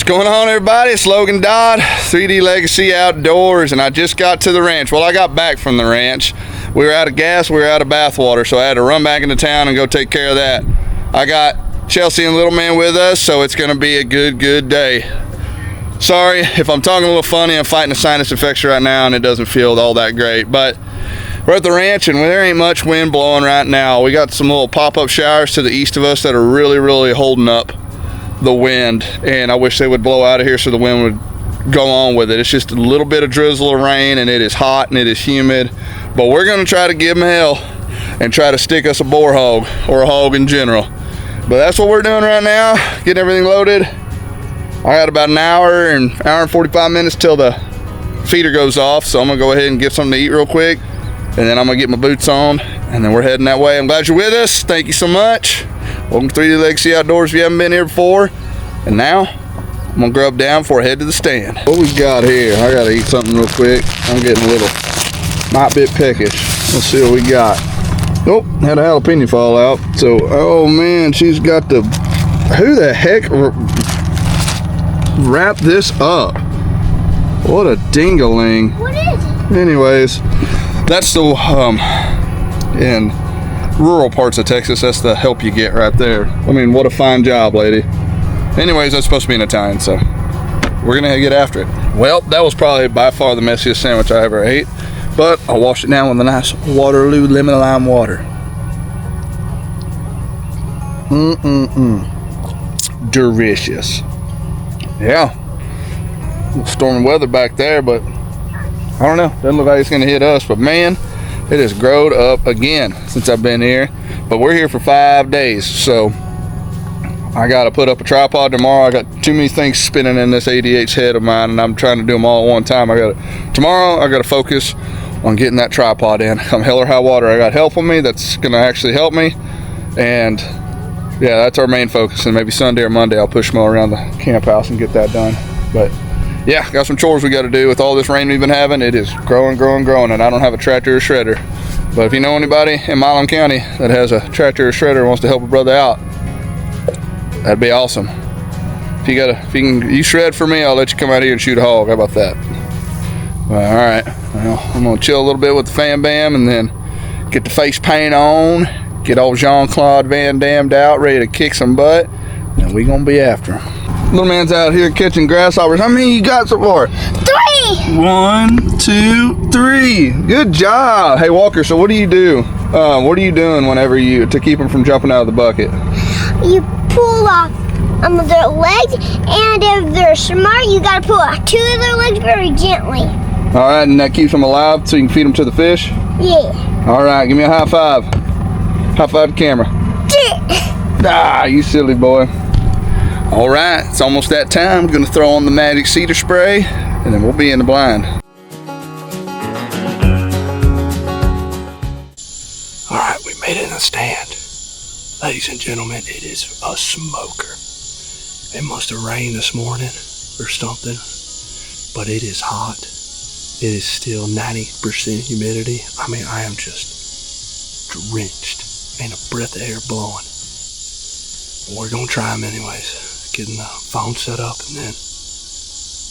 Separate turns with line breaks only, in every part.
What's going on, everybody? It's Logan Dodd, 3D Legacy Outdoors, and I just got to the ranch. Well, I got back from the ranch. We were out of gas, we were out of bathwater, so I had to run back into town and go take care of that. I got Chelsea and Little Man with us, so it's gonna be a good day. Sorry if I'm talking a little funny. I'm fighting a sinus infection right now and it doesn't feel all that great, but we're at the ranch and there ain't much wind blowing right now. We got some little pop-up showers to the east of us that are really holding up the wind, and I wish they would blow out of here so the wind would go on with it. It's just a little bit of drizzle or rain, and it is hot and it is humid, but we're gonna try to give them hell and try to stick us a boar hog or a hog in general. But that's what we're doing right now, getting everything loaded. I got about an hour and 45 minutes till the feeder goes off, so I'm gonna go ahead and get something to eat real quick, and then I'm gonna get my boots on, and then we're heading that way. I'm glad you're with us. Thank you so much. Welcome to 3D Legacy Outdoors if you haven't been here before. And now, I'm gonna grub down before I head to the stand. What we got here? I gotta eat something real quick. I'm getting a little, might be peckish. Let's see what we got. Oh, had a jalapeno fall out. So, oh man, she's got the, who the heck wrapped this up? What a dingaling.
What is it?
Anyways, that's the, in rural parts of Texas, that's the help you get right there. I mean, what a fine job, lady. Anyways, that's supposed to be in Italian, so we're gonna get after it. Well, that was probably by far the messiest sandwich I ever ate, but I'll wash it down with a nice Waterloo lemon lime water. Delicious. Yeah, a little stormy weather back there, but I don't know, doesn't look like it's gonna hit us, but man, it has growed up again since I've been here. But we're here for 5 days, so I gotta put up a tripod tomorrow. I got too many things spinning in this ADH head of mine, and I'm trying to do them all at one time. Tomorrow I gotta focus on getting that tripod in. Come hell or high water, I got help with me that's gonna actually help me, and yeah, that's our main focus. And maybe Sunday or Monday I'll push Mo around the camp house and get that done. But yeah, got some chores we got to do with all this rain we've been having. It is growing, and I don't have a tractor or shredder. But if you know anybody in Milam County that has a tractor or shredder and wants to help a brother out, that'd be awesome. If you shred for me, I'll let you come out here and shoot a hog. How about that? Well, all right. Well, I'm gonna chill a little bit with the fan bam and then get the face paint on, get old Jean-Claude Van Damme out, ready to kick some butt, and we gonna be after him. Little man's out here catching grasshoppers. How many you got so far?
3!
1, 2, 3. Good job. Hey Walker, so what do you do? What are you doing to keep them from jumping out of the bucket?
You pull off their legs, and if they're smart, you gotta pull off 2 of their legs very gently.
All right, and that keeps them alive so you can feed them to the fish?
Yeah.
All right, give me a high five. High five the camera. Ah, you silly boy. All right, it's almost that time. I'm gonna throw on the magic cedar spray and then we'll be in the blind. All right, we made it in the stand. Ladies and gentlemen, it is a smoker. It must have rained this morning or something, but it is hot. It is still 90% humidity. I mean, I am just drenched. Ain't a breath of air blowing. We're gonna try them anyways. Getting the phone set up, and then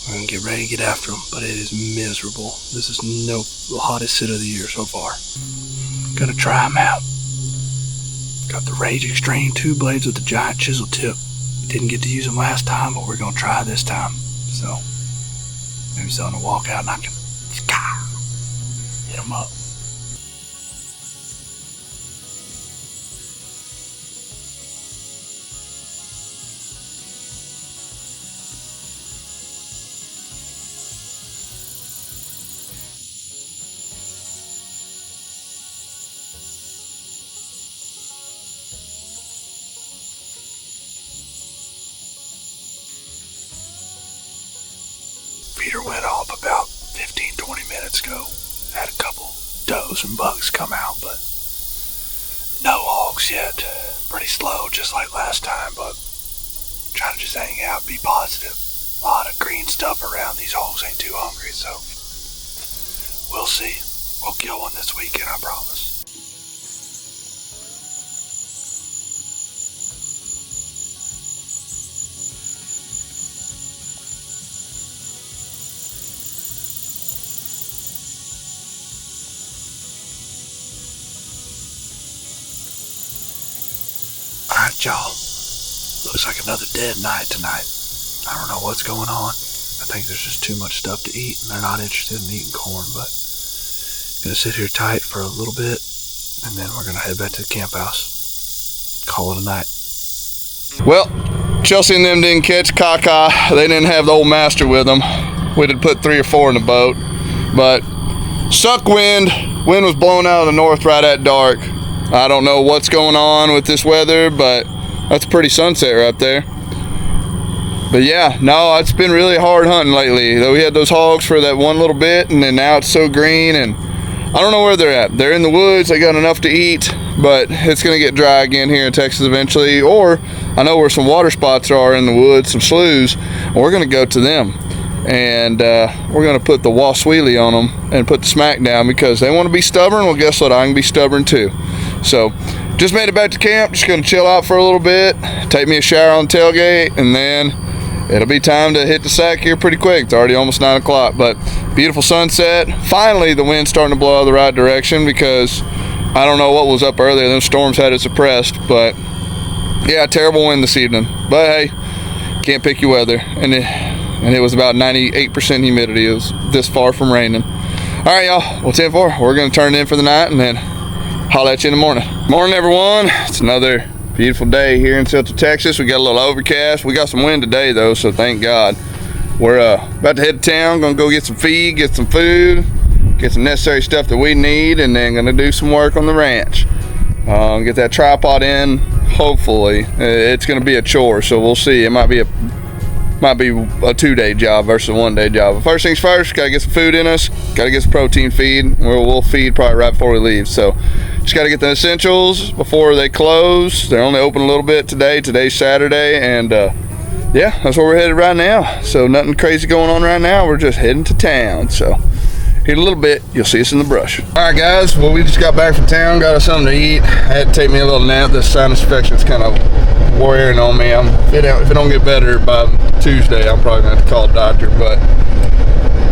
we're gonna get ready to get after them. But it is miserable. This is the hottest sit of the year so far. Gonna try them out. Got the Rage Extreme 2 blades with the giant chisel tip. Didn't get to use them last time, but we're gonna try this time. So maybe something to walk out and I can hit them up. Feeder went off about 15-20 minutes ago. Had a couple does and bucks come out, but no hogs yet. Pretty slow, just like last time, but trying to just hang out, be positive. A lot of green stuff around. These hogs ain't too hungry, so we'll see. We'll kill one this weekend, I promise.
Alright, y'all. Looks like another dead night tonight. I don't know what's going on. I think there's just too much stuff to eat and they're not interested in eating corn, but gonna sit here tight for a little bit and then we're gonna head back to the camp house. Call it a night.
Well, Chelsea and them didn't catch Kaka. They didn't have the old master with them. We did put 3 or 4 in the boat, but suck wind. Wind was blowing out of the north right at dark. I don't know what's going on with this weather, but that's a pretty sunset right there. But yeah, no, it's been really hard hunting lately. We had those hogs for that one little bit, and then now it's so green, and I don't know where they're at. They're in the woods. They got enough to eat, but it's gonna get dry again here in Texas eventually. Or I know where some water spots are in the woods, some sloughs, and we're gonna go to them. And we're gonna put the waswheelie on them and put the smack down because they want to be stubborn. Well, guess what? I can be stubborn too. So just made it back to camp. Just gonna chill out for a little bit, take me a shower on the tailgate, and then it'll be time to hit the sack here pretty quick. It's already almost 9 o'clock, but beautiful sunset. Finally, the wind's starting to blow the right direction because I don't know what was up earlier. Them storms had it suppressed, but yeah, terrible wind this evening. But hey, can't pick your weather. And it was about 98% humidity. It was this far from raining. All right, y'all. Well, 10-4. We're going to turn it in for the night and then holler at you in the morning. Morning, everyone. It's another beautiful day here in Central Texas. We got a little overcast. We got some wind today, though, so thank God. We're about to head to town. Going to go get some feed, get some food, get some necessary stuff that we need, and then going to do some work on the ranch. Get that tripod in, hopefully. It's going to be a chore, so we'll see. It might be a 2-day job versus a 1-day job. But first things first, gotta get some food in us, gotta get some protein feed. We'll feed probably right before we leave. So just gotta get the essentials before they close. They're only open a little bit today. Today's Saturday, and yeah, that's where we're headed right now. So nothing crazy going on right now. We're just heading to town. So here in a little bit, you'll see us in the brush. All right, guys. Well, we just got back from town, got us something to eat. I had to take me a little nap. This sinus infection's kind of wearing on me. If it don't get better by Tuesday, I'm probably gonna have to call a doctor. But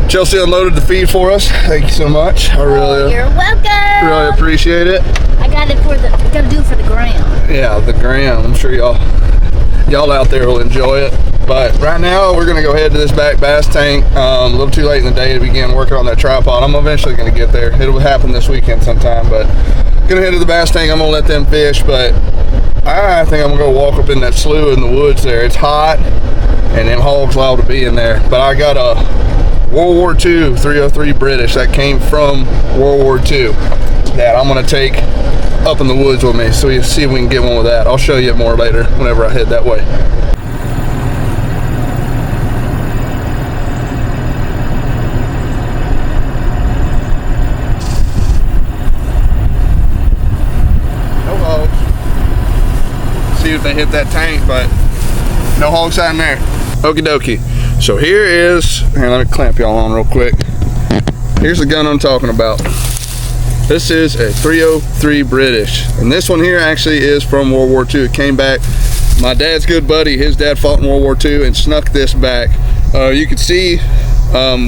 Chelsea unloaded the feed for us. Thank you so much. I really,
you're welcome.
Really appreciate it.
I got it for gotta do it for the gram.
Yeah, the gram. I'm sure y'all out there will enjoy it. But right now we're gonna go head to this back bass tank. A little too late in the day to begin working on that tripod. I'm eventually gonna get there. It'll happen this weekend sometime. But gonna head to the bass tank. I'm gonna let them fish, but I think I'm gonna go walk up in that slough in the woods there. It's hot, and them hogs allowed to be in there. But I got a World War II 303 British that came from World War II that I'm gonna take up in the woods with me. So you see if we can get one with that. I'll show you more later whenever I head that way. See if they hit that tank, but no hogs out in there. Okie dokie. So here is, here, let me clamp y'all on real quick. Here's the gun I'm talking about. This is a 303 British, and this one here actually is from World War II. It came back. My dad's good buddy, his dad fought in World War II and snuck this back. You can see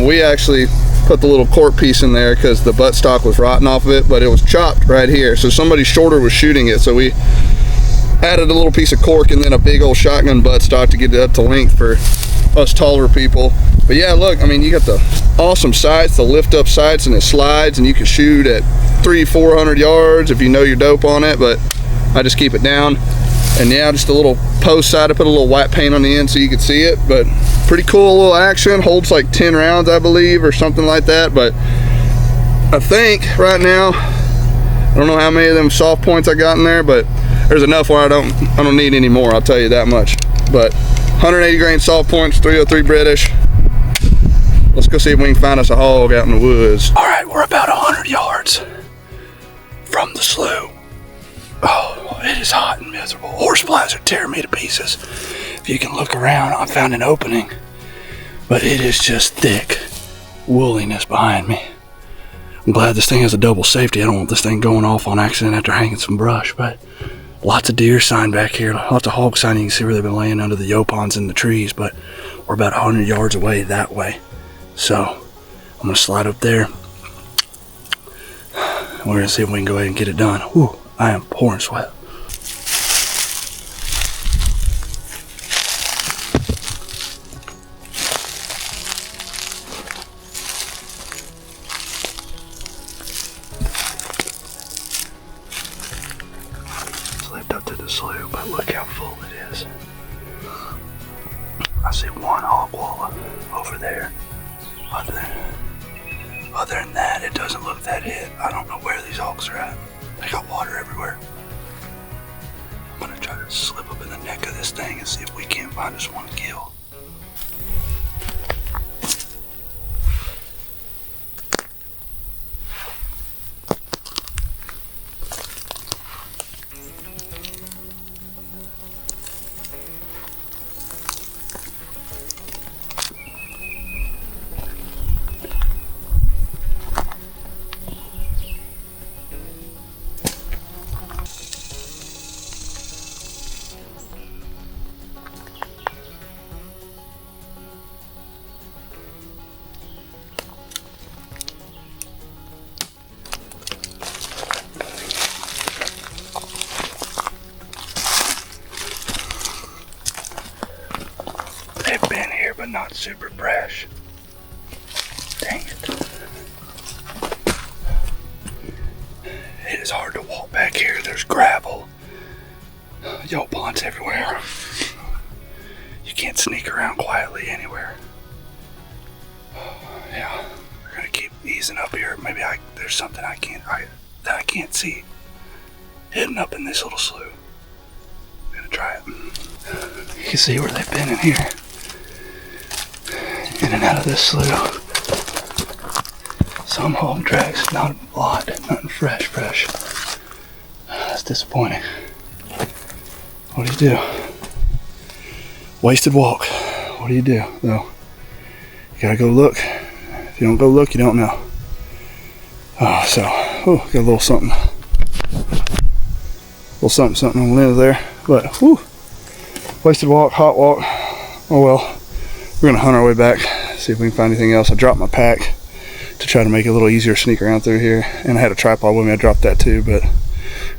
we actually put the little cork piece in there because the buttstock was rotten off of it, but it was chopped right here. So somebody shorter was shooting it, so we added a little piece of cork and then a big old shotgun buttstock to get it up to length for us taller people. But yeah, look, I mean, you got the awesome sights, the lift up sights, and it slides, and you can shoot at 300-400 yards if you know your dope on it. But I just keep it down, and yeah, just a little post sight. I put a little white paint on the end so you can see it, but pretty cool little action. Holds like 10 rounds, I believe, or something like that. But I think right now, I don't know how many of them soft points I got in there, but there's enough where I don't need any more, I'll tell you that much. But 180 grain soft points, 303 British. Let's go see if we can find us a hog out in the woods.
All right, we're about 100 yards from the slough. Oh, it is hot and miserable. Horseflies are tearing me to pieces. If you can look around, I found an opening, but it is just thick wooliness behind me. I'm glad this thing has a double safety. I don't want this thing going off on accident after hanging some brush, but lots of deer sign back here, lots of hog sign. You can see where they've been laying under the yopons in the trees, but we're about 100 yards away that way. So I'm gonna slide up there. We're gonna see if we can go ahead and get it done. Whew, I am pouring sweat. rock wall over there. Other than that, it doesn't look that hit. I don't know where these hogs are at. They got water everywhere. I'm gonna try to slip up in the neck of this thing and see if we can't find us one kill. They've been here, but not super fresh. Dang it. It is hard to walk back here. There's gravel. Yo, ponds everywhere. You can't sneak around quietly anywhere. Yeah, we're gonna keep easing up here. Maybe there's something that I can't see hidden up in this little slough. I'm gonna try it. You can see where they've been in here. In and out of this slough. Some hog tracks, not a lot, nothing fresh. That's disappointing. What do you do? Wasted walk. What do you do, though? You gotta go look. If you don't go look, you don't know. Got a little something. Something on the lens there. But, wasted walk, hot walk. Oh well. We're gonna hunt our way back, see if we can find anything else. I dropped my pack to try to make it a little easier to sneak around through here. And I had a tripod with me, I dropped that too, but I'm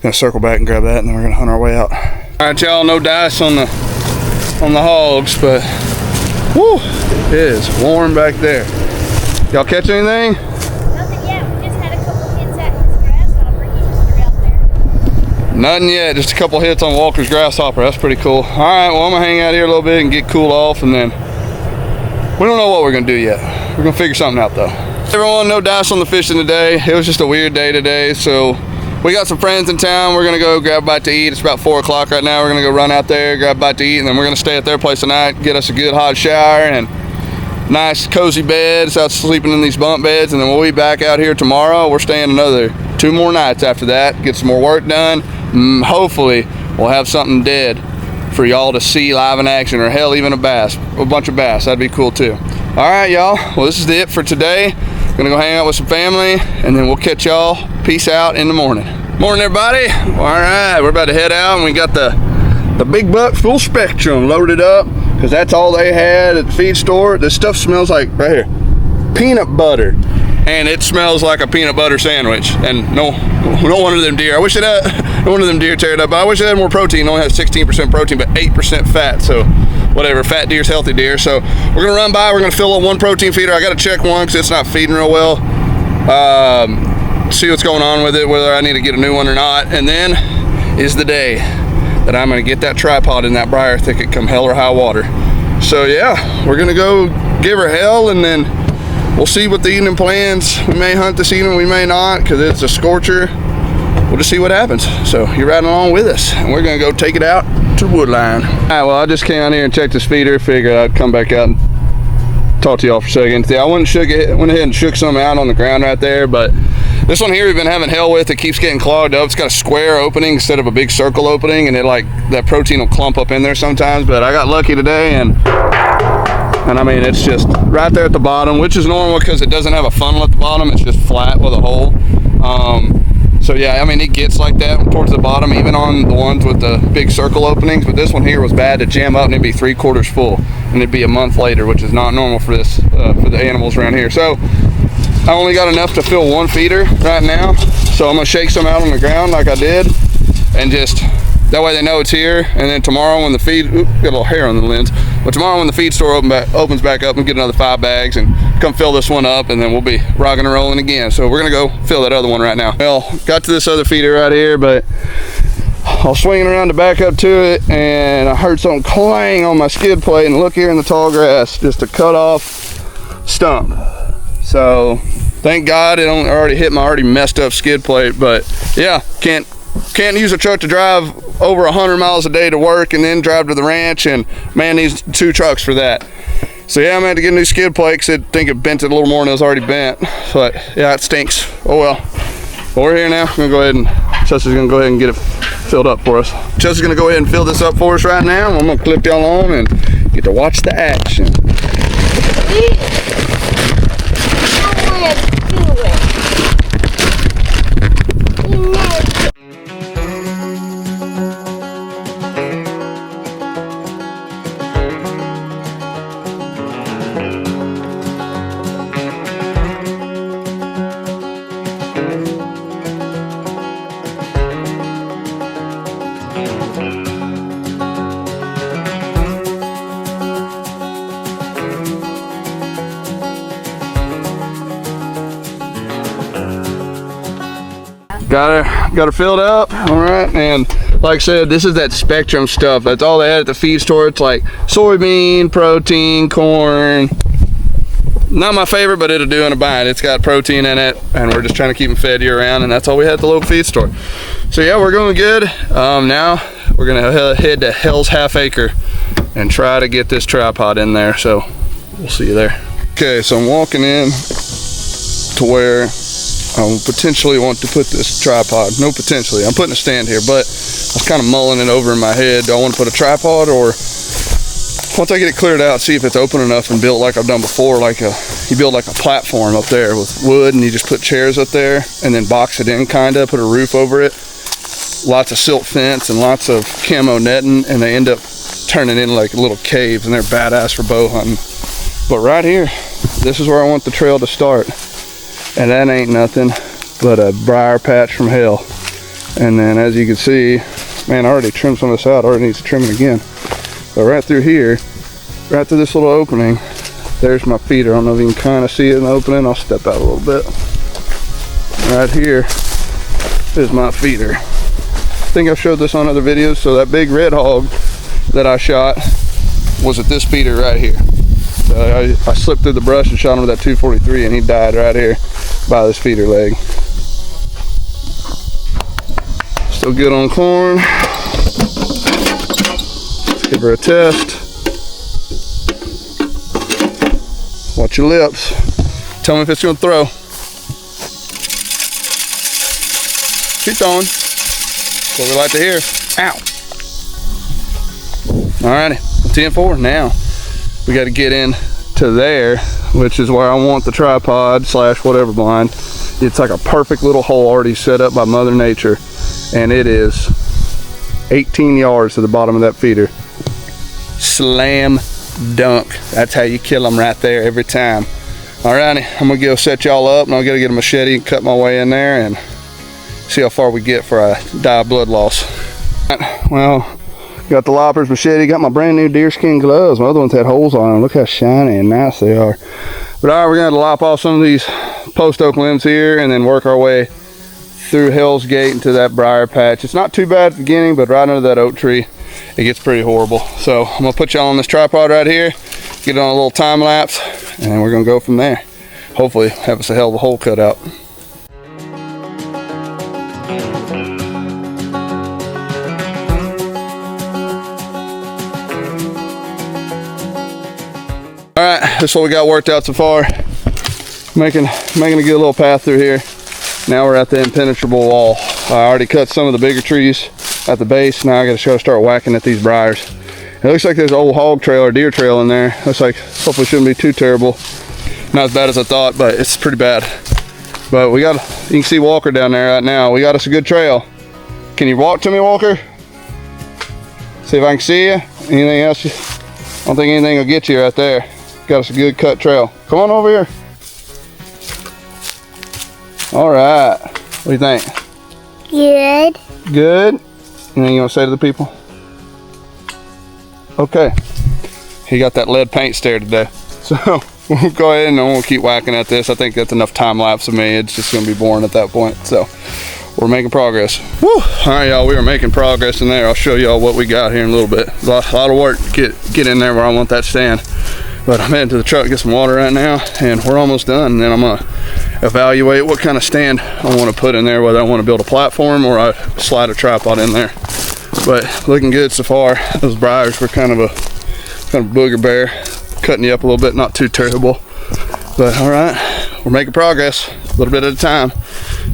gonna circle back and grab that and then we're gonna hunt our way out. All right, y'all, no dice on the hogs, but it is warm back there. Y'all catch anything?
Nothing yet. We just had a couple hits at his grasshopper. He just threw out there.
Nothing yet, just a couple hits on Walker's grasshopper. That's pretty cool. All right, well, I'm gonna hang out here a little bit and get cooled off, and then we don't know what we're gonna do yet. We're gonna figure something out though. Everyone, no dice on the fishing today. It was just a weird day today, so we got some friends in town. We're gonna go grab a bite to eat. It's about 4 o'clock right now. We're gonna go run out there, grab a bite to eat, and then we're gonna stay at their place tonight, get us a good hot shower and nice cozy beds, out sleeping in these bunk beds, and then we'll be back out here tomorrow. We're staying another 2 more nights after that, get some more work done. Hopefully we'll have something dead for y'all to see live in action, or hell, even a bunch of bass. That'd be cool too. All right, y'all, well, this is it for today. Gonna go hang out with some family, and then we'll catch y'all. Peace out in the morning. Morning, everybody. All right, we're about to head out, and we got the big buck full spectrum loaded up, because that's all they had at the feed store. This stuff smells like, right here, peanut butter. And it smells like a peanut butter sandwich. And no one of them deer. I wish it had, no one of them deer tear it up. I wish it had more protein. It only has 16% protein, but 8% fat. So whatever, fat deer's healthy deer. So we're gonna run by, we're gonna fill up one protein feeder. I gotta check one because it's not feeding real well. See what's going on with it, whether I need to get a new one or not. And then is the day that I'm gonna get that tripod in that briar thicket come hell or high water. So yeah, we're gonna go give her hell, and then we'll see what the evening plans. We may hunt this evening, we may not, because it's a scorcher. We'll just see what happens. So you're riding along with us, and we're gonna go take it out to the wood line. All right, well, I just came out here and checked this feeder, figured I'd come back out and talk to y'all for a second. I went ahead and shook some out on the ground right there, but this one here we've been having hell with. It keeps getting clogged up. It's got a square opening instead of a big circle opening, and it, like, that protein will clump up in there sometimes, but I got lucky today, and I mean, it's just right there at the bottom, which is normal because it doesn't have a funnel at the bottom. It's just flat with a hole. So yeah, I mean, it gets like that towards the bottom, even on the ones with the big circle openings. But this one here was bad to jam up, and it'd be 3/4 full, and it'd be a month later, which is not normal for this for the animals around here. So I only got enough to fill one feeder right now. So I'm gonna shake some out on the ground like I did, and just that way they know it's here. And then tomorrow when the feed, got a little hair on the lens. But tomorrow when the feed store opens back up, and get another 5 bags and come fill this one up, and then we'll be rocking and rolling again. So we're gonna go fill that other one right now. Well, got to this other feeder right here, but I was swinging around to back up to it, and I heard something clang on my skid plate, and look here in the tall grass, just a cut off stump. So thank God it already hit my already messed up skid plate. But yeah, can't use a truck to drive over 100 miles a day to work and then drive to the ranch, and man needs 2 trucks for that. So yeah, I'm gonna have to get a new skid plate because I think it bent it a little more than it was already bent. But yeah, it stinks. Oh well. But we're here now. I'm gonna go ahead and Chelsea's gonna go ahead and get it filled up for us. Chelsea's gonna go ahead and fill this up for us right now. I'm gonna clip y'all on and get to watch the action.
I want to do it. You know.
Got her filled up. All right, and like I said, this is that Spectrum stuff. That's all they had at the feed store. It's like soybean, protein, corn. Not my favorite, but it'll do in a bind. It's got protein in it, and we're just trying to keep them fed year round, and that's all we had at the local feed store. So yeah, we're going good. Now we're gonna head to Hell's Half Acre and try to get this tripod in there. So we'll see you there. Okay, so I'm walking in to where I potentially want to put this tripod. No, potentially. I'm putting a stand here, but I was kind of mulling it over in my head. Do I want to put a tripod, or once I get it cleared out, see if it's open enough and built like I've done before, like you build like a platform up there with wood, and you just put chairs up there and then box it in, kinda put a roof over it, lots of silt fence and lots of camo netting, and they end up turning into like little caves, and they're badass for bow hunting. But right here, this is where I want the trail to start. And that ain't nothing but a briar patch from hell. And then as you can see, man, I already trimmed some of this out. I already needs to trim it again. But right through here, right through this little opening, there's my feeder. I don't know if you can kind of see it in the opening. I'll step out a little bit. Right here is my feeder. I think I've showed this on other videos. So that big red hog that I shot was at this feeder right here. I slipped through the brush and shot him with that 243, and he died right here by this feeder leg. Still good on corn. Let's give her a test. Watch your lips. Tell me if it's gonna throw. Keep throwing. That's what we like to hear. Ow. Alrighty, 10-4 now. We got to get in to there, which is where I want the tripod / whatever blind. It's like a perfect little hole already set up by Mother Nature, and it is 18 yards to the bottom of that feeder. Slam dunk. That's how you kill them right there every time. Alrighty, I'm gonna go set y'all up, and I'm gonna get a machete and cut my way in there and see how far we get for a die of blood loss. Well, got the loppers, machete, got my brand new deerskin gloves. My other ones had holes on them. Look how shiny and nice they are. But all right, we're gonna lop off some of these post oak limbs here and then work our way through Hell's Gate into that briar patch. It's not too bad at the beginning, but right under that oak tree, it gets pretty horrible. So I'm gonna put y'all on this tripod right here, get it on a little time lapse, and then we're gonna go from there. Hopefully have us a hell of a hole cut out. All right, this is what we got worked out so far. Making a good little path through here. Now we're at the impenetrable wall. I already cut some of the bigger trees at the base. Now I got to start whacking at these briars. It looks like there's an old hog trail or deer trail in there. Looks like hopefully shouldn't be too terrible. Not as bad as I thought, but it's pretty bad. But you can see Walker down there right now. We got us a good trail. Can you walk to me, Walker? See if I can see you. Anything else? I don't think anything will get you right there. Got us a good cut trail. Come on over here. All right. What do you think?
Good.
Good? Anything you want to say to the people? Okay. He got that lead paint stare today. So we'll go ahead and we'll keep whacking at this. I think that's enough time lapse of me. It's just going to be boring at that point. So we're making progress. Woo! All right, y'all, we are making progress in there. I'll show y'all what we got here in a little bit. A lot of work to get in there where I want that stand. But I'm heading to the truck to get some water right now, and we're almost done. And then I'm gonna evaluate what kind of stand I want to put in there, whether I want to build a platform or I slide a tripod in there. But looking good so far. Those briars were kind of a booger bear, cutting you up a little bit, not too terrible. But all right, we're making progress, a little bit at a time,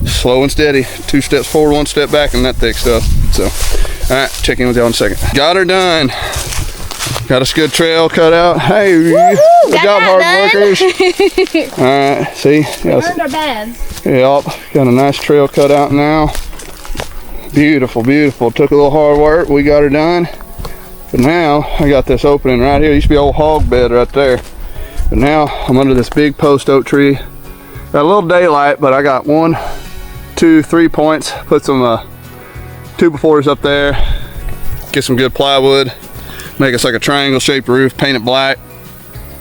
slow and steady. 2 steps forward, 1 step back, and that thick stuff. So, all right, check in with y'all in a second. Got her done. Got us a good trail cut out. Hey, good job, hard workers. All right, see?
We earned our beds.
Yep, got a nice trail cut out now. Beautiful, beautiful. Took a little hard work. We got her done. But now I got this opening right here. It used to be an old hog bed right there. But now I'm under this big post oak tree. Got a little daylight, but I got 1, 2, 3 points. Put some 2x4s up there. Get some good plywood. Make us like a triangle shaped roof, paint it black.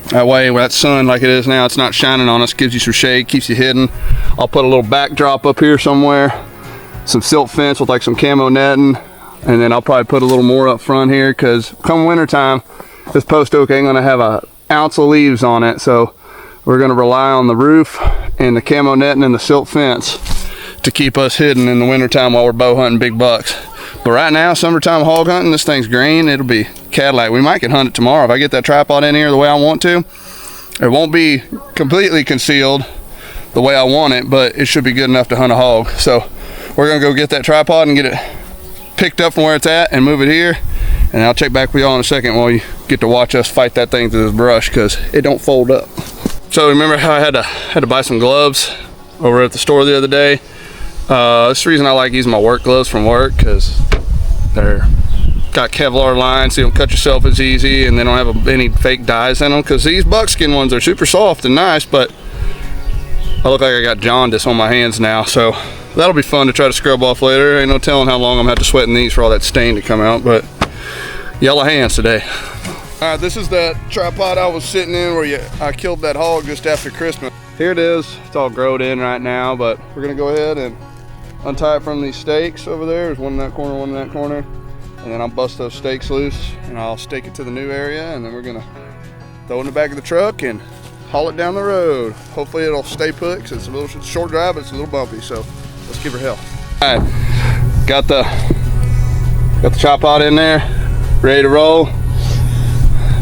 That way with that sun like it is now, it's not shining on us, gives you some shade, keeps you hidden. I'll put a little backdrop up here somewhere, some silt fence with like some camo netting, and then I'll probably put a little more up front here, because come winter time, this post oak ain't gonna have an ounce of leaves on it, so we're gonna rely on the roof and the camo netting and the silt fence to keep us hidden in the winter time while we're bow hunting big bucks. But right now, summertime hog hunting, this thing's green. It'll be Cadillac. We might can hunt it tomorrow if I get that tripod in here the way I want to. It won't be completely concealed the way I want it, but it should be good enough to hunt a hog. So we're gonna go get that tripod and get it picked up from where it's at and move it here. And I'll check back with y'all in a second while you get to watch us fight that thing through this brush, because it don't fold up. So remember how I had to buy some gloves over at the store the other day? This is the reason I like using my work gloves from work, because they're got Kevlar lines, so you don't cut yourself as easy, and they don't have any fake dyes in them, because these buckskin ones are super soft and nice, but I look like I got jaundice on my hands now, so that'll be fun to try to scrub off later. Ain't no telling how long I'm gonna have to sweat in these for all that stain to come out, but yellow hands today. All right, this is that tripod I was sitting in where I killed that hog just after Christmas. Here it is. It's all growed in right now, but we're gonna go ahead and untie it from these stakes over there. There's one in that corner, one in that corner. And then I'll bust those stakes loose and I'll stake it to the new area, and then we're gonna throw it in the back of the truck and haul it down the road. Hopefully it'll stay put, because it's a little short drive, but it's a little bumpy, so let's give her hell. All right, got the tripod in there, ready to roll.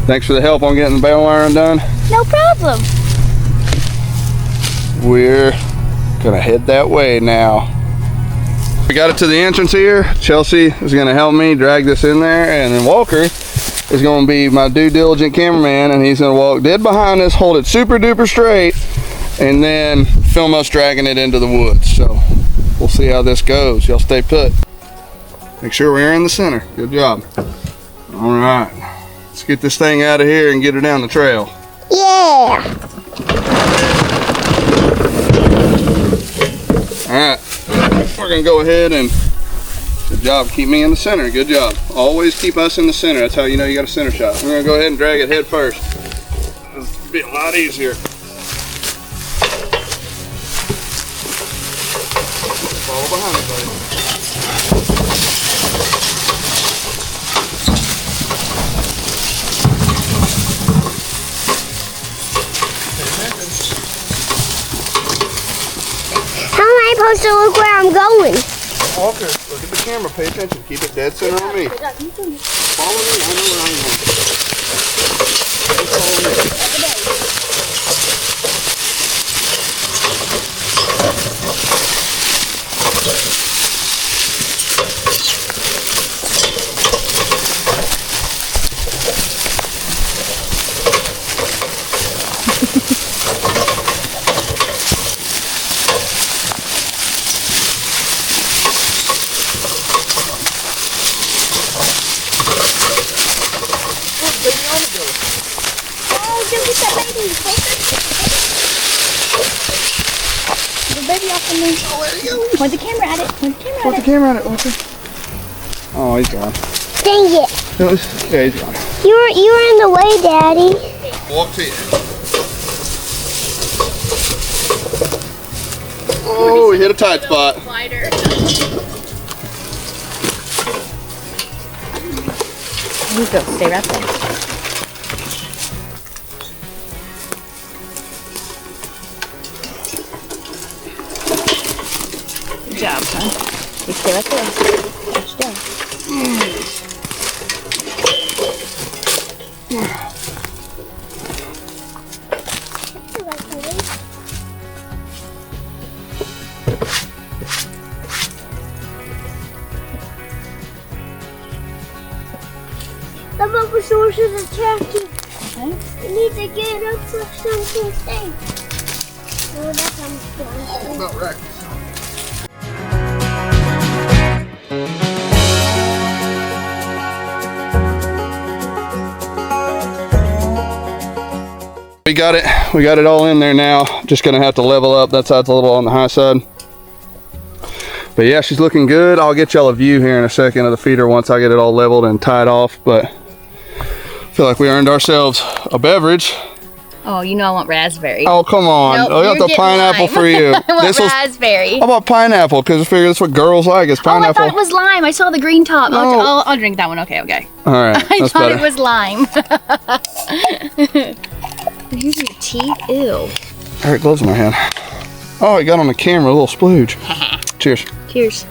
Thanks for the help on getting the bail wire undone.
No problem.
We're gonna head that way now. We got it to the entrance here. Chelsea is gonna help me drag this in there, and then Walker is gonna be my due diligent cameraman, and he's gonna walk dead behind us, hold it super duper straight, and then film us dragging it into the woods. So we'll see how this goes. Y'all stay put. Make sure we're in the center. Good job. All right, let's get this thing out of here and get her down the trail.
Yeah.
All right, we're gonna go ahead and, good job, keep me in the center. Good job. Always keep us in the center. That's how you know you got a center shot. We're gonna go ahead and drag it head first. It'll be a lot easier. Follow behind me, buddy.
How am I supposed to look where I'm going?
Walker, look at the camera. Pay attention. Keep it dead center on me. Follow me. I know where I'm going. Follow me.
Oh, don't get that baby. The baby off the moon.
Oh, there you go.
Point the camera at it. Point the camera
Put
at
the
it.
camera on it, Walker. Oh, he's gone.
Dang it.
Yeah, he's gone.
You were in the way, Daddy.
Walk to you. Oh, we hit a tight spot.
Lighter. You go, stay right there. Good job, son. You stay right there. Watch down.
The bubble source is attractive. Okay. You need to get up for something safe. Oh, that comes down.
About right. We got it all in there now. Just gonna have to level up. That side's a little on the high side. But yeah, she's looking good. I'll get y'all a view here in a second of the feeder once I get it all leveled and tied off. But I feel like we earned ourselves a beverage.
Oh, you know I want raspberry.
Oh, come on.
Nope,
I got
you're
the pineapple
lime.
for you.
I want raspberry.
How about pineapple? Because I figure that's what girls like is
Oh, I
pineapple.
thought it was lime. I saw the green top.
No.
I'll drink that one. Okay.
All right,
I
that's
thought
better.
it was lime. Use your teeth. Ew.
All right, gloves in my hand. Oh, it got on the camera, a little splooge. Cheers.
Cheers.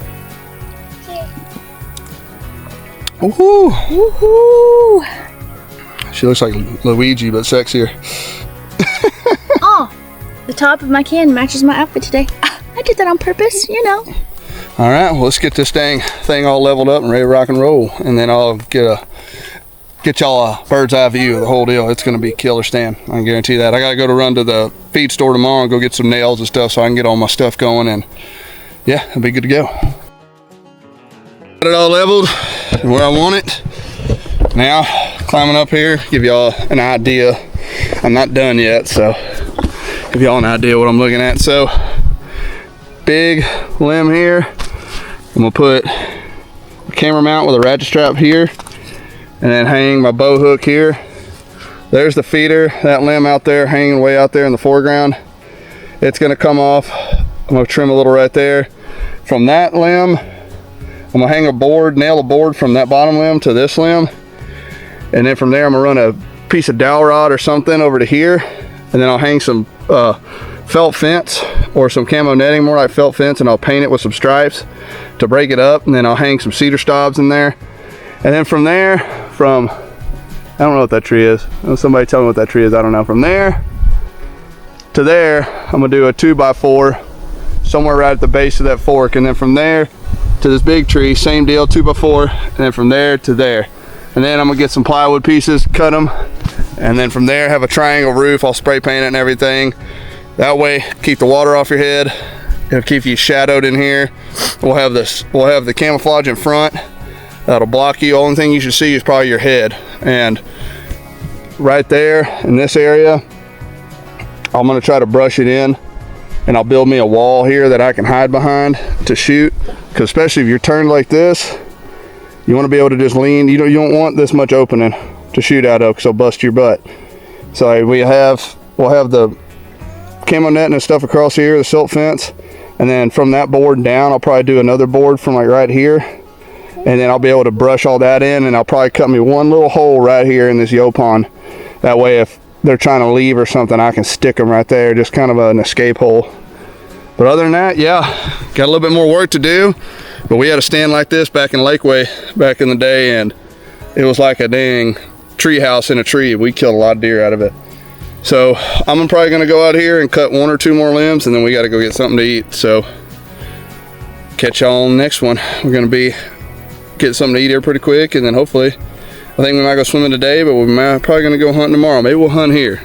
Woohoo!
Woohoo!
She looks like Luigi, but sexier.
Oh, the top of my can matches my outfit today. I did that on purpose, you know.
All right, well, let's get this thing all leveled up and ready to rock and roll, and then I'll get y'all a bird's eye view of the whole deal. It's gonna be killer stand. I can guarantee that. I gotta go to run to the feed store tomorrow and go get some nails and stuff so I can get all my stuff going, and yeah, it'll be good to go. Got it all leveled where I want it. Now, climbing up here, give y'all an idea. I'm not done yet, so give y'all an idea what I'm looking at. So, big limb here. I'm gonna put a camera mount with a ratchet strap here, and then hang my bow hook here. There's the feeder, that limb out there, hanging way out there in the foreground. It's gonna come off. I'm gonna trim a little right there. From that limb, I'm gonna hang a board, nail a board from that bottom limb to this limb. And then from there, I'm gonna run a piece of dowel rod or something over to here. And then I'll hang some felt fence or some camo netting, more like felt fence, and I'll paint it with some stripes to break it up. And then I'll hang some cedar stobs in there. And then from there, I don't know what that tree is. Somebody tell me what that tree is. I don't know. From there to there, I'm gonna do a 2x4 somewhere right at the base of that fork. And then from there to this big tree, same deal, 2x4. And then from there to there. And then I'm gonna get some plywood pieces, cut them, and then from there have a triangle roof. I'll spray paint it and everything. That way, keep the water off your head. It'll keep you shadowed in here. We'll have the camouflage in front. That'll block you. Only thing you should see is probably your head. And right there in this area, I'm gonna try to brush it in, and I'll build me a wall here that I can hide behind to shoot. Because especially if you're turned like this, you want to be able to just lean. You don't want this much opening to shoot out of, because it'll bust your butt. So we'll have the camo netting and stuff across here, the silt fence, and then from that board down, I'll probably do another board from like right here, and then I'll be able to brush all that in, and I'll probably cut me one little hole right here in this yo pond. That way, if they're trying to leave or something, I can stick them right there, just kind of an escape hole. But other than that, yeah, got a little bit more work to do. But we had a stand like this back in Lakeway back in the day, and it was like a dang tree house in a tree. We killed a lot of deer out of it. So I'm probably gonna go out here and cut 1 or 2 more limbs, and then we gotta go get something to eat. So catch y'all on the next one. We're gonna be getting something to eat here pretty quick, and then hopefully, I think we might go swimming today, but we're probably gonna go hunting tomorrow. Maybe we'll hunt here.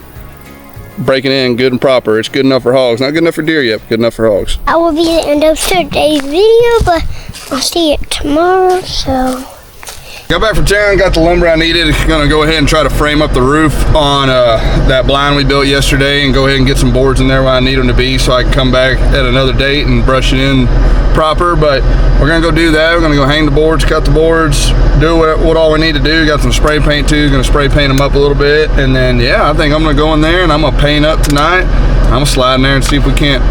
Breaking in good and proper. It's good enough for hogs. Not good enough for deer yet, but good enough for hogs.
That will be the end of today's video, but I'll see you tomorrow, so.
Got back from town, got the lumber I needed. Gonna go ahead and try to frame up the roof on that blind we built yesterday, and go ahead and get some boards in there where I need them to be, so I can come back at another date and brush it in proper. But we're gonna go do that. We're gonna go hang the boards, cut the boards, do what all we need to do. Got some spray paint too. Gonna spray paint them up a little bit, and then yeah, I think I'm gonna go in there and I'm gonna paint up tonight. I'm gonna slide in there and see if we can't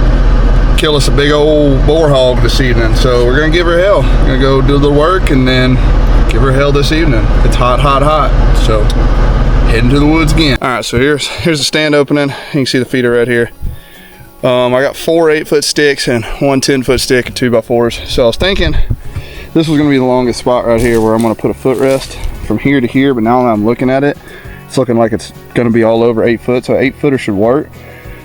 kill us a big old boar hog this evening. So we're gonna give her hell. We're gonna go do the work and then give her hell this evening. It's hot, hot, hot. So heading to the woods again. All right, so here's the stand opening. You can see the feeder right here. I got 4 8-foot sticks and 1 10-foot stick and 2x4s. So I was thinking this was gonna be the longest spot right here where I'm gonna put a footrest from here to here, but now that I'm looking at it, it's looking like it's gonna be all over 8 foot, so 8-footer should work.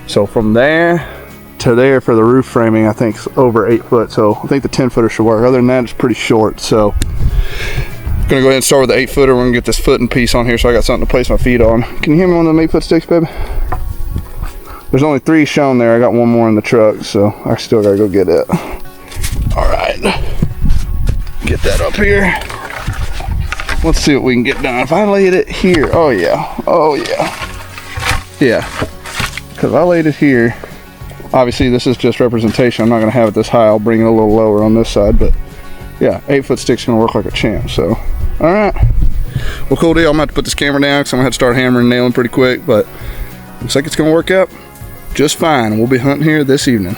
So from there to there for the roof framing, I think it's over 8 foot, so I think the 10-footer should work. Other than that, it's pretty short, so I'm gonna go ahead and start with the 8-footer. We're gonna get this footing piece on here so I got something to place my feet on. Can you hear me on them 8-foot sticks, baby? There's only 3 shown there. I got 1 more in the truck, so I still gotta go get it. All right, get that up here. Let's see what we can get done. If I laid it here, oh yeah, because I laid it here. Obviously this is just representation. I'm not gonna have it this high. I'll bring it a little lower on this side, but yeah, 8-foot stick's gonna work like a champ. So, all right, well, cool deal. I'm gonna have to put this camera down because I'm gonna have to start hammering and nailing pretty quick, but looks like it's gonna work out just fine. We'll be hunting here this evening.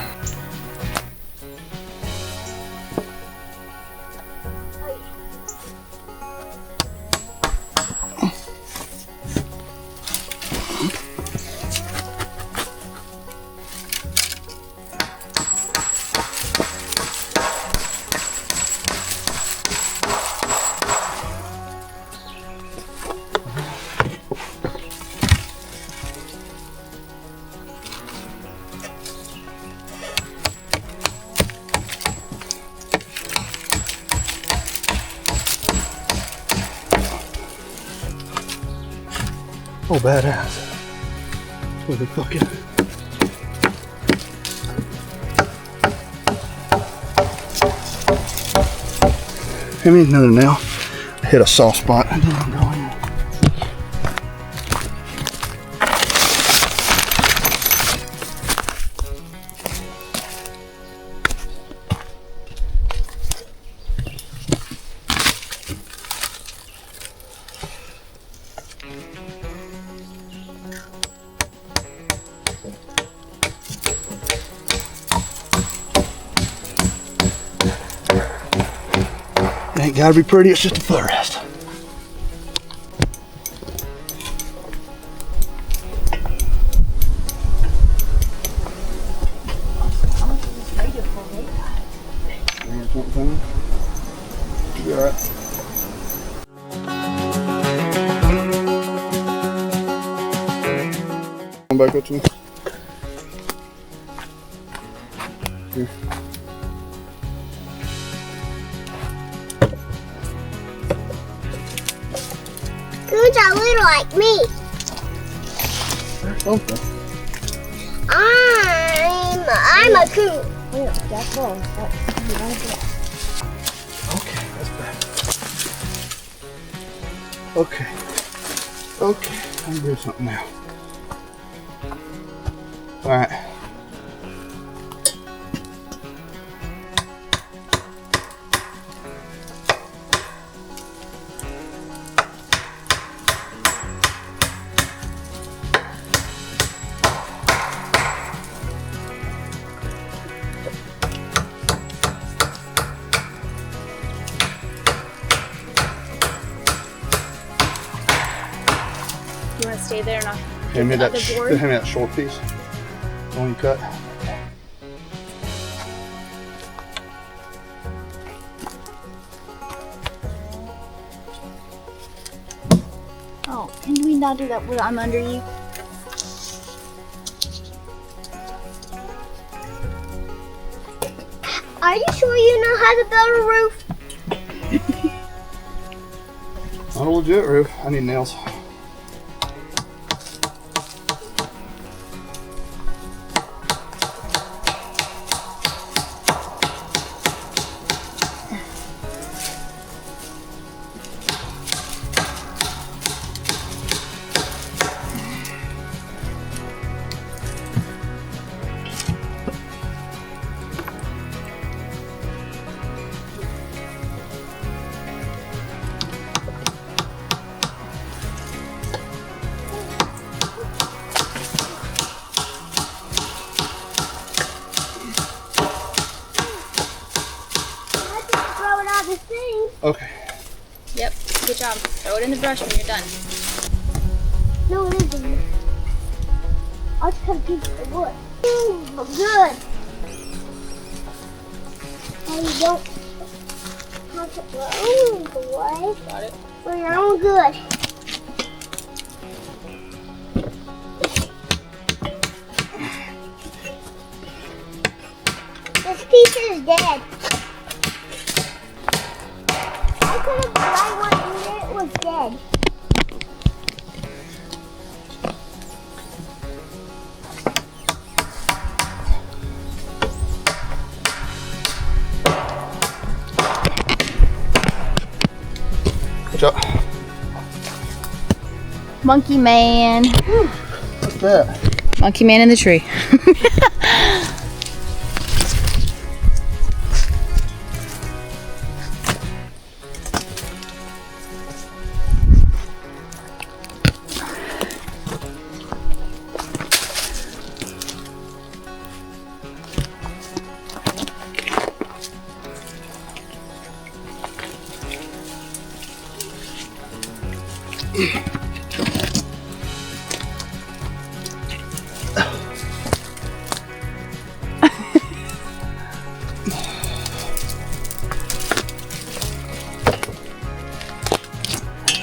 Oh, badass. Holy fucking. Give me another nail. I hit a soft spot. I didn't go in. Ain't gotta be pretty, it's just a footrest. You alright? Come back up to me. Here.
Coons are little like me.
There's something.
I'm a coon.
Okay, that's bad. Okay, I'm gonna do something now. All right.
You want to stay there and I'll
Hand me that,
the board?
hand me that short piece. The one you cut.
Oh, can we not do that when I'm under you?
Are you sure you know how to build a roof?
Not a legit roof. I need nails. Okay.
Yep, good job. Throw it in the brush when you're done.
No, it isn't. I'll just cut a piece of the wood. Good. And you don't have to blow away.
Got it.
Well, you're all good. This piece is dead. I could have tried one and it was dead.
Good job.
Monkey man.
What's that?
Monkey man in the tree.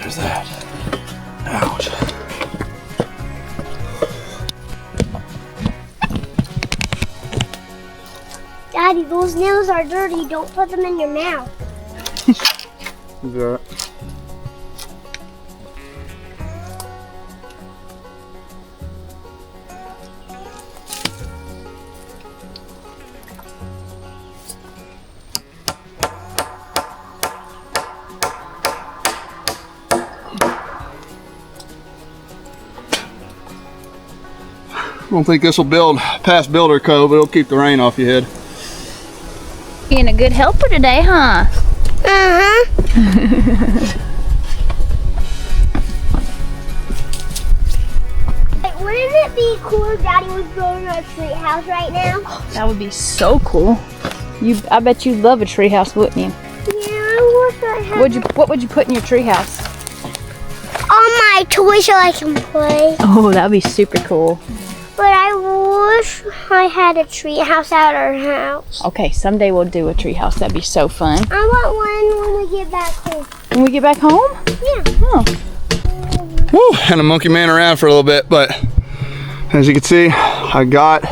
There's that. Ouch.
Daddy, those nails are dirty. Don't put them in your mouth.
Is that? I don't think this will build past builder code, but it'll keep the rain off your head.
Being a good helper today, huh?
Wouldn't it be cool if Daddy was building a tree house right now?
That would be so cool. I bet you'd love a tree house, wouldn't you?
Yeah, I wish I had
What would you put in your tree house?
all my toys so I can play.
Oh, that'd be super cool.
But I wish I had a tree house at our house.
Okay, someday we'll do a tree house. That'd be so fun.
I want one when we get back home.
When we get back home?
Yeah.
Oh.
Woo, and a monkey man around for a little bit, but as you can see, I got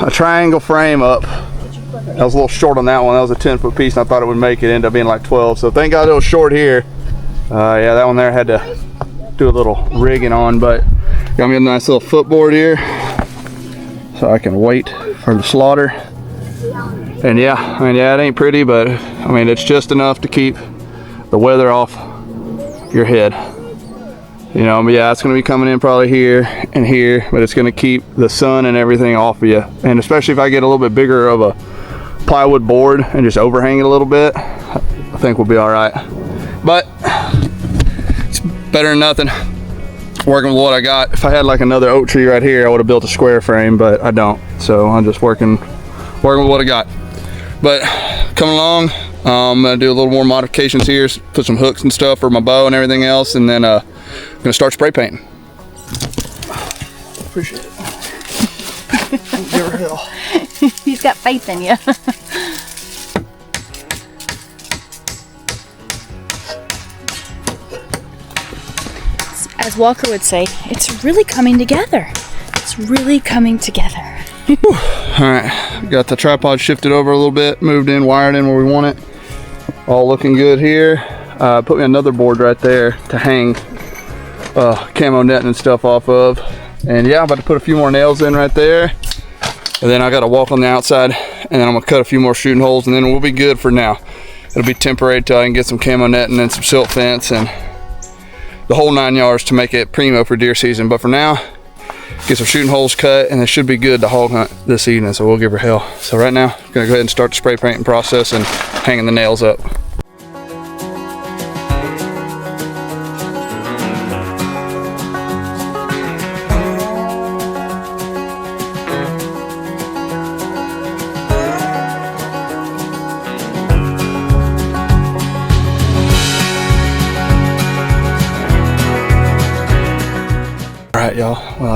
a triangle frame up. I was a little short on that one. That was a 10-foot piece, and I thought it would make it. End up being like 12. So thank God it was short here. Yeah, that one there had to do a little rigging on, but got me a nice little footboard here so I can wait for the slaughter. And yeah, I mean, yeah, it ain't pretty, but I mean, it's just enough to keep the weather off your head. You know, but yeah, it's going to be coming in probably here and here, but it's going to keep the sun and everything off of you. And especially if I get a little bit bigger of a plywood board and just overhang it a little bit, I think we'll be all right. But it's better than nothing. Working with what I got. If I had like another oak tree right here, I would have built a square frame, but I don't. So I'm just working with what I got. But coming along, I'm gonna do a little more modifications here, put some hooks and stuff for my bow and everything else, and then I'm gonna start spray painting. Appreciate it. Give her hell.
He's got faith in you. As Walker would say, it's really coming together. It's really coming together.
Alright, got the tripod shifted over a little bit, moved in, wired in where we want it. All looking good here. Put me another board right there to hang camo netting and stuff off of. And yeah, I'm about to put a few more nails in right there. And then I got to walk on the outside, and then I'm going to cut a few more shooting holes, and then we'll be good for now. It'll be temporary till I can get some camo netting and some silt fence and the whole 9 yards to make it primo for deer season. But for now, get some shooting holes cut, and it should be good to hog hunt this evening, so we'll give her hell. So right now, I'm gonna go ahead and start the spray painting process and hanging the nails up.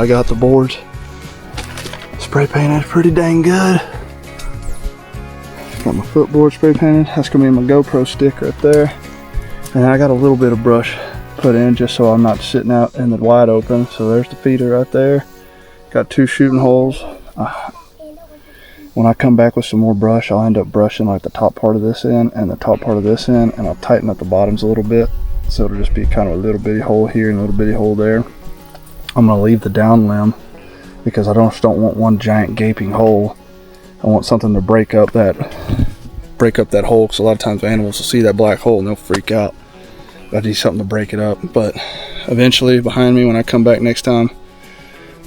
I got the boards spray painted pretty dang good. Got my footboard spray painted. That's gonna be my GoPro stick right there. And I got a little bit of brush put in just so I'm not sitting out in the wide open. So there's the feeder right there. Got 2 shooting holes. When I come back with some more brush, I'll end up brushing like the top part of this end and the top part of this end, and I'll tighten up the bottoms a little bit. So it'll just be kind of a little bitty hole here and a little bitty hole there. I'm gonna leave the down limb because I just don't want one giant gaping hole. I want something to break up that hole, because a lot of times animals will see that black hole and they'll freak out. I need something to break it up. But eventually behind me, when I come back next time,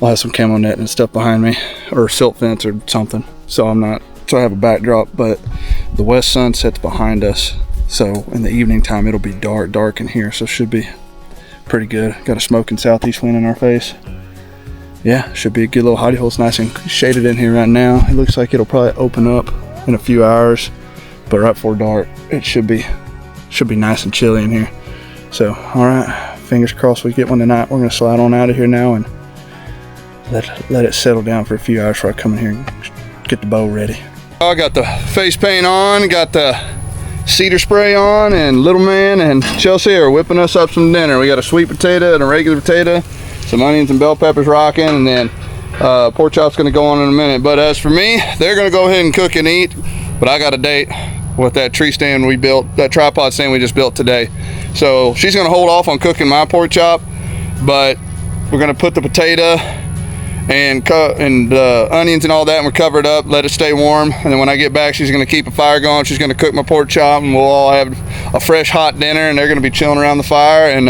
I'll have some camo net and stuff behind me, or silt fence or something. So I have a backdrop, but the west sun sets behind us. So in the evening time, it'll be dark in here. So it should be pretty good. Got a smoking southeast wind in our face. Yeah, should be a good little hidey hole. It's nice and shaded in here right now. It looks like it'll probably open up in a few hours, but right before dark, it should be nice and chilly in here. So, all right, fingers crossed we get one tonight. We're gonna slide on out of here now and let it settle down for a few hours before I come in here and get the bow ready.
I got the face paint on, got the cedar spray on, and little man and Chelsea are whipping us up some dinner. We got a sweet potato and a regular potato, some onions and bell peppers rocking, and then pork chop's gonna go on in a minute. But as for me, they're gonna go ahead and cook and eat, but I got a date with that tree stand we built, that tripod stand we just built today. So she's gonna hold off on cooking my pork chop, but we're gonna put the potato and onions and all that, and we'll cover it up, let it stay warm, and then when I get back, she's gonna keep a fire going. She's gonna cook my pork chop, and we'll all have a fresh hot dinner, and they're gonna be chilling around the fire and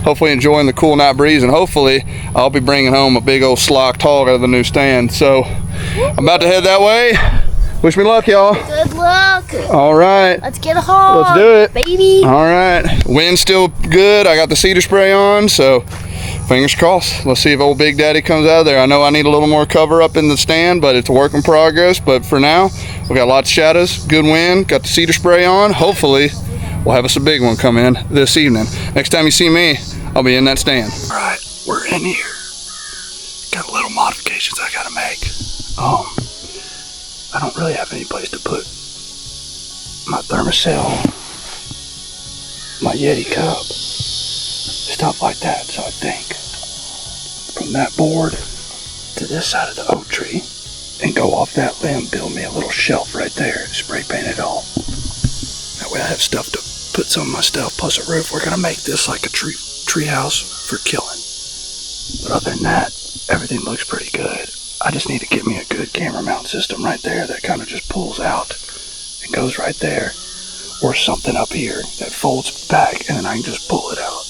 hopefully enjoying the cool night breeze. And hopefully I'll be bringing home a big old slocked hog out of the new stand. So I'm about to head that way. Wish me luck, y'all.
Good luck.
All right,
Let's get a hog.
let's do it,
baby.
All right, wind's still good. I got the cedar spray on, so fingers crossed. Let's see if old Big Daddy comes out of there. I know I need a little more cover up in the stand, but it's a work in progress. But for now, we got lots of shadows, good wind, got the cedar spray on. Hopefully we'll have us a big one come in this evening. Next time you see me, I'll be in that stand.
All right, we're in here. Got a little modifications I gotta make. I don't really have any place to put my thermocell, my Yeti cup, stuff like that. So I think from that board to this side of the oak tree and go off that limb, build me a little shelf right there, spray paint it all. That way I have stuff to put some of my stuff, plus a roof. We're gonna make this like a tree house for killing. But other than that, everything looks pretty good. I just need to get me a good camera mount system right there that kind of just pulls out and goes right there, or something up here that folds back and then I can just pull it out.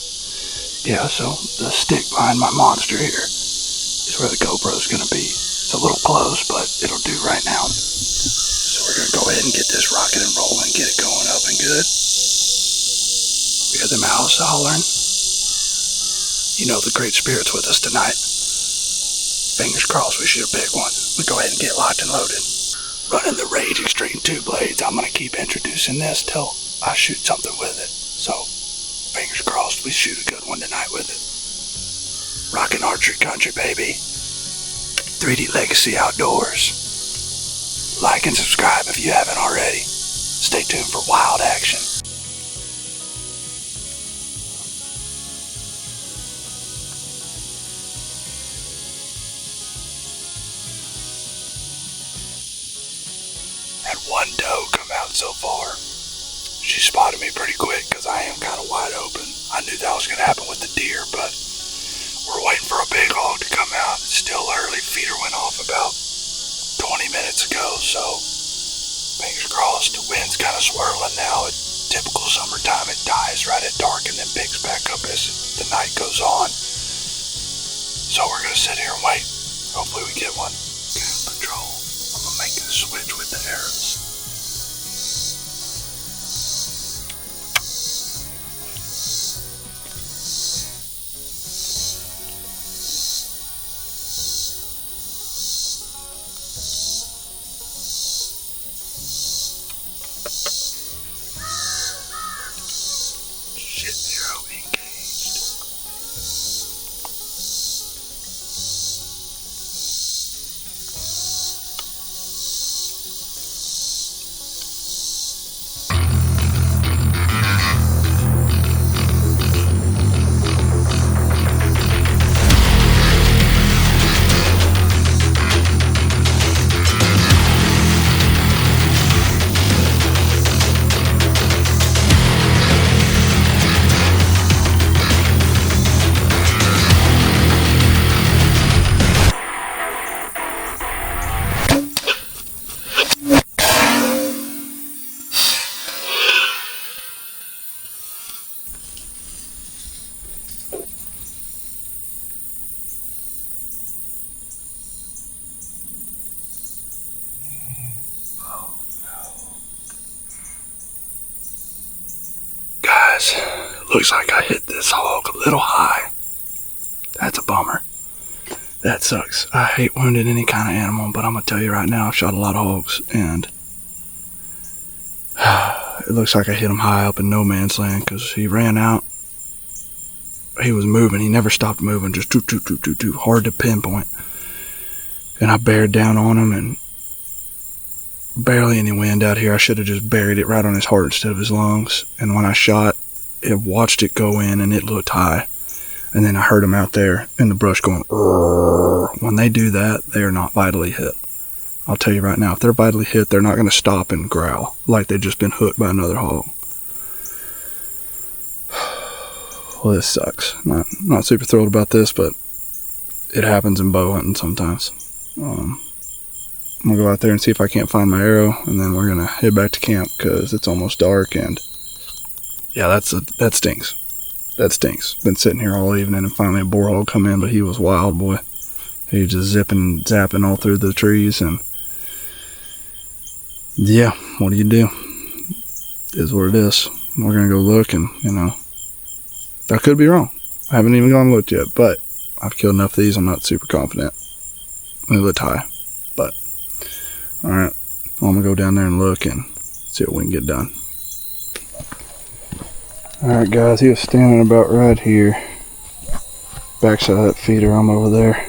Yeah, so the stick behind my monster here is where the GoPro's gonna be. It's a little close, but it'll do right now. So we're gonna go ahead and get this rocking and rolling, get it going up and good. We got them owls hollering. You know the Great Spirit's with us tonight. Fingers crossed we shoot a big one. We go ahead and get locked and loaded. Running the Rage Extreme 2 blades. I'm gonna keep introducing this till I shoot something with it. So fingers crossed we shoot a good one tonight with it. Rockin' archery country, baby. 3D Legacy Outdoors. Like and subscribe if you haven't already. Stay tuned for wild action. Had one doe come out so far. She spotted me pretty quick because I am kind of wide open. I knew that was going to happen with the deer, but we're waiting for a big hog to come out. It's still early. Feeder went off about 20 minutes ago, so fingers crossed. The wind's kind of swirling now. At typical summertime, it dies right at dark and then picks back up as the night goes on. So we're going to sit here and wait. Hopefully we get one. Patrol. I'm going to make a switch with the arrows. Looks like I hit this hog a little high. That's a bummer. That sucks. I hate wounding any kind of animal, but I'm gonna tell you right now, I've shot a lot of hogs, and it looks like I hit him high up in no man's land, because he ran out. He was moving. He never stopped moving. Just too hard to pinpoint. And I bared down on him, and barely any wind out here. I should have just buried it right on his heart instead of his lungs. And when I shot, it watched it go in, and it looked high. And then I heard him out there in the brush going, "Urgh." When they do that, they are not vitally hit. I'll tell you right now, if they're vitally hit, they're not going to stop and growl like they've just been hooked by another hog. Well, this sucks. Not super thrilled about this, but it happens in bow hunting sometimes. I'm going to go out there and see if I can't find my arrow, and then we're going to head back to camp because it's almost dark, and yeah, that stinks. That stinks. Been sitting here all evening, and finally a boar hog come in, but he was wild, boy. He was just zipping, zapping all through the trees, and yeah, what do you do? It is what it is. We're going to go look, and, you know, I could be wrong. I haven't even gone and looked yet, but I've killed enough of these, I'm not super confident. They looked high, but alright, I'm going to go down there and look and see what we can get done. Alright guys, he was standing about right here. Backside of that feeder, I'm over there.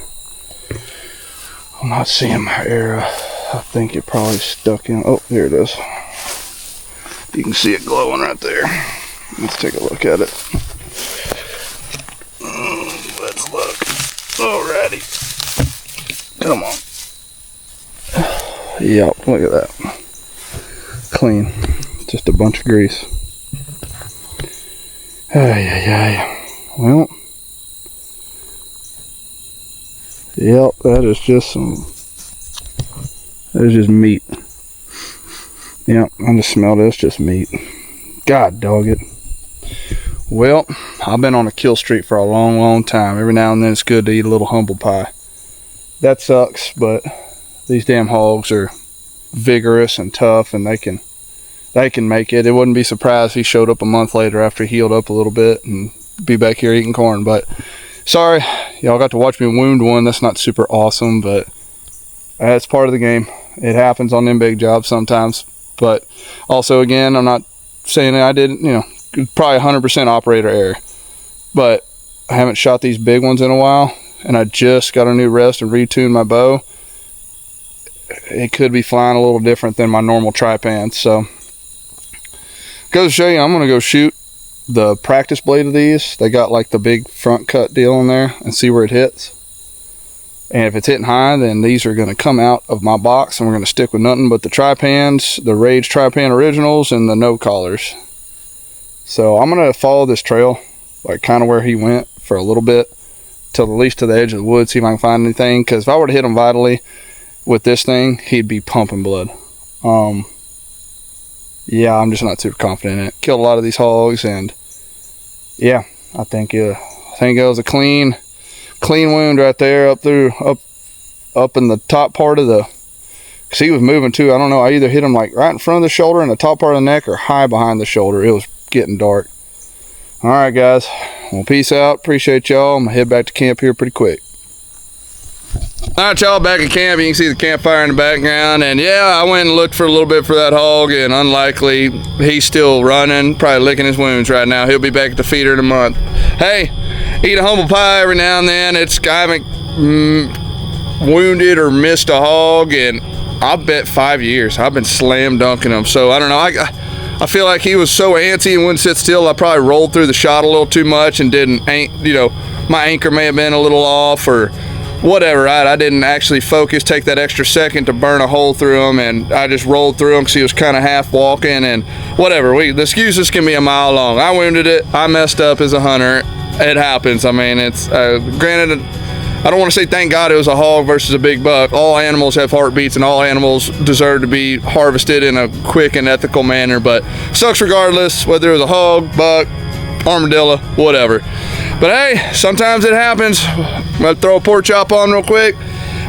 I'm not seeing my arrow. I think it probably stuck in. Oh, there it is. You can see it glowing right there. Let's take a look at it. Let's look. Alrighty. Come on. Yep, look at that. Clean. Just a bunch of grease. Ay. Well. Yep, that is just meat. Yep, I just smelled it. It's just meat. God dog it. Well, I've been on a kill streak for a long time. Every now and then it's good to eat a little humble pie. That sucks, but these damn hogs are vigorous and tough, and they can make it. It wouldn't be surprised if he showed up a month later after he healed up a little bit and be back here eating corn. But sorry, y'all got to watch me wound one. That's not super awesome, but that's part of the game. It happens on them big jobs sometimes. But also, again, I'm not saying that I didn't, you know, probably 100% operator error. But I haven't shot these big ones in a while, and I just got a new rest and retuned my bow. It could be flying a little different than my normal trypan. So, goes to show you, I'm going to go shoot the practice blade of these. They got like the big front cut deal in there, and see where it hits. And if it's hitting high, then these are going to come out of my box, and we're going to stick with nothing but the trypans, the Rage Trypan Originals, and the no collars. So I'm going to follow this trail, like kind of where he went for a little bit, till at least to the edge of the woods, see if I can find anything. Because if I were to hit him vitally with this thing, he'd be pumping blood. Yeah, I'm just not super confident in it. Killed a lot of these hogs, and yeah, I think it was a clean wound right there up in the top part of the, because he was moving too. I don't know, I either hit him like right in front of the shoulder in the top part of the neck, or high behind the shoulder. It was getting dark. All right guys, well, peace out. Appreciate y'all. I'm gonna head back to camp here pretty quick. All right, y'all, back at camp. You can see the campfire in the background, and yeah, I went and looked for a little bit for that hog, and unlikely, he's still running, probably licking his wounds right now. He'll be back at the feeder in a month. Hey, eat a humble pie every now and then. I haven't wounded or missed a hog in, I bet 5 years. I've been slam dunking them. So I don't know, I feel like he was so antsy and wouldn't sit still. I probably rolled through the shot a little too much and my anchor may have been a little off or whatever, right? I didn't actually focus, take that extra second to burn a hole through him, and I just rolled through him because he was kind of half walking, and whatever. The excuses can be a mile long. I wounded it. I messed up as a hunter. It happens. I mean, it's granted, I don't want to say thank God it was a hog versus a big buck. All animals have heartbeats, and all animals deserve to be harvested in a quick and ethical manner, but sucks regardless, whether it was a hog, buck, armadillo, whatever. But hey, sometimes it happens. I'm gonna throw a pork chop on real quick.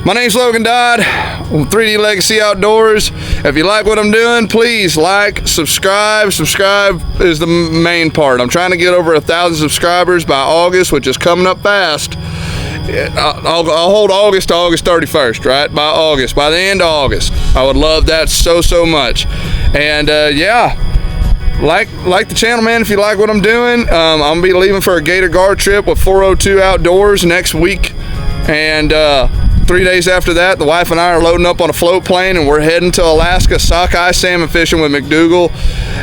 My name's Logan Dodd, 3D Legacy Outdoors. If you like what I'm doing, please like, subscribe. Subscribe is the main part. I'm trying to get over 1,000 subscribers by August, which is coming up fast. I'll hold August to August 31st, right? By August, by the end of August. I would love that so much. And yeah, like the channel, man. If you like what I'm doing, I'm gonna be leaving for a Gator Guard trip with 402 Outdoors next week, and 3 days after that, the wife and I are loading up on a float plane and we're heading to Alaska sockeye salmon fishing with McDougal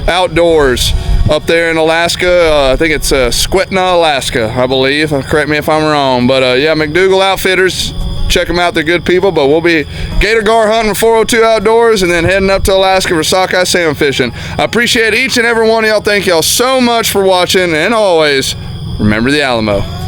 Outdoors up there in Alaska. I think it's Squetna, Alaska, I believe. Correct me if I'm wrong. But yeah, McDougal Outfitters, check them out. They're good people. But we'll be gator gar hunting with 402 Outdoors and then heading up to Alaska for sockeye salmon fishing. I appreciate each and every one of y'all. Thank y'all so much for watching. And always, remember the Alamo.